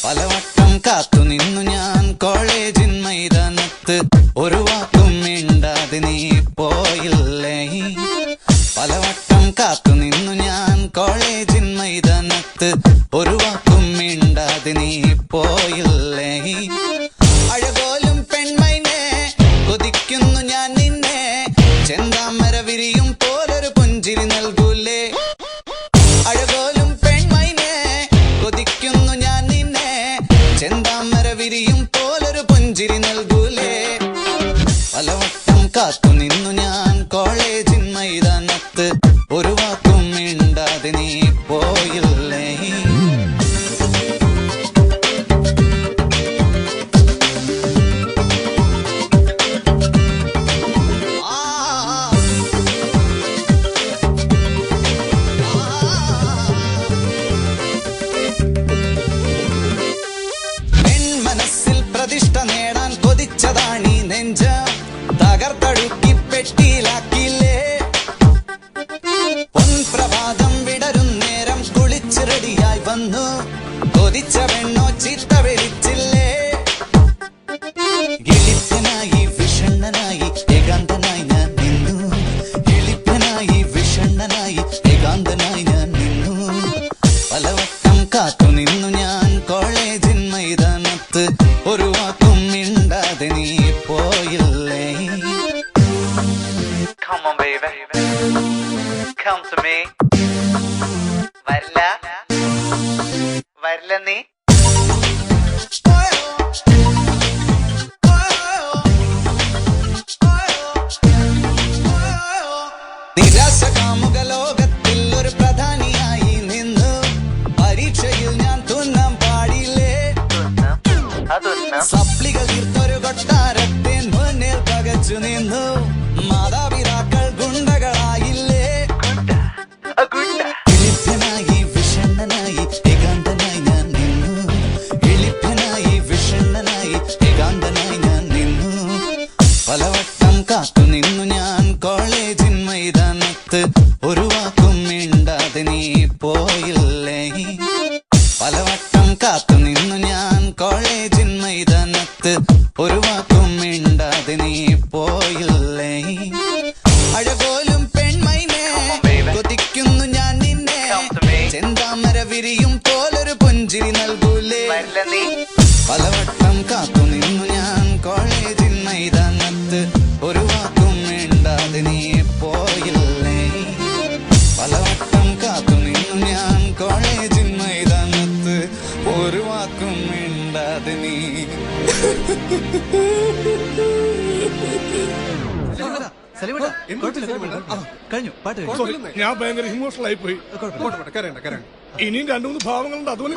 പലവട്ടം കാത്തു നിന്നു ഞാൻ കോളേജിൻ മൈതാനത്ത്, ഒരു വാക്കും മിണ്ടാതെ നീ പോയില്ലേ. പലവട്ടം കാത്തു നിന്നു ഞാൻ കോളേജിൻ മൈതാനത്ത്, ഒരു വാക്കും മിണ്ടാതെ നീ പോയില്ലേ. അഴകോലും പെൺമൈനെ കൊതിക്കുന്നു ഞാൻ നിന്നെ, ചെന്താമര വിരിയും പോലൊരു പുഞ്ചിരി നൽകൂലേ. അഴകോലും പെൺമൈനെ കൊതിക്കുന്നു ഞാൻ നിന്നെ, ചെന്താമര വിരിയും പോലൊരു പുഞ്ചിരി നൽകൂലേ. പലവട്ടം കാത്തു നിന്നു ഞാൻ കോളേജിൻ മൈതാനത്ത്, ഒരു വാക്കും മിണ്ടാതെ നീ പോയില്ലേ. മനസ്സിൽ പ്രതിഷ്ഠ നേടാൻ കൊതിച്ചതാണീ നെഞ്ച, തകർത്തടുക്കി പെട്ടിയിലാക്കിയില്ലേ. പൊൻപ്രഭാതം വിടരും നേരം കുളിച്ച് റെഡിയായി വന്നു, കൊതിച്ച പെണ്ണോ ചീത്ത വിളിച്ചില്ലേ. എളിപ്പനായി വിഷണ്ണനായി ഏകാന്തനായി ഞാൻ നിന്നു, എളിപ്പനായി വിഷണ്ണനായി ഏകാന്തനായി ഞാൻ നിന്നു. പലവട്ടം കാത്തു നിന്നു ഞാൻ കോളേജിൻ മൈതാനത്ത്, ഒരു വാക്കും മിണ്ടാതെ നീ പോയില്ലേ. Come on baby, come to me. വരില്ല നീ. നിരാശ കാമുക ലോകത്തിൽ ഒരു പ്രധാനിയായി നിന്നു, പരീക്ഷയിൽ ഞാൻ തുന്നാൻ പാടില്ലേ. സപ്ലികൾ തീർത്തൊരു കൊട്ടാരത്തെ മുന്നിൽ പകച്ചു നിന്നു, മാതാപിതാക്കൾ ഗുണ്ടകളായില്ലേ. എളിപ്പനായി വിഷണ്ണനായി ഏകാന്തനായി ഞാൻ നിന്നു, എളിപ്പനായി വിഷണ്ണനായി ഏകാന്തനായി ഞാൻ നിന്നു. പലവട്ടം കാത്തു നിന്നു ഞാൻ കോളേജിൻ മൈതാനത്ത്, ഒരു വാക്കും മിണ്ടാതെ നീ പോയില്ലേ. പലവട്ടം കാത്തു നിന്നു ഞാൻ കോളേജിൻ മൈതാനത്ത്, ഒരു വാക്കും മിണ്ടാതെ നീ പോയില്ലേ. അഴകോലും പെൺമൈനെ കൊതിക്കുന്നു ഞാൻ നിന്നെ, ചെന്താമര വിരിയും പോലൊരു പുഞ്ചിരി നൽകൂലേ. പലവട്ടം കാത്തു നിന്നു ഞാൻ കോളേജിൻ മൈതാനത്ത്, ഒരു വാക്കും മിണ്ടാതെ നീ പോയില്ലേ. പലവട്ടം കാത്തു നിന്നു ഞാൻ കോളേജിൻ മൈതാനത്ത്, ഒരു വാക്കും മിണ്ടാതെ നീ. ഞാൻ ഭയങ്കര ഇമോഷണൽ ആയി പോയി. ഇനിയും രണ്ടു മൂന്ന് ഭാവങ്ങളുണ്ട്, അതുകൊണ്ട്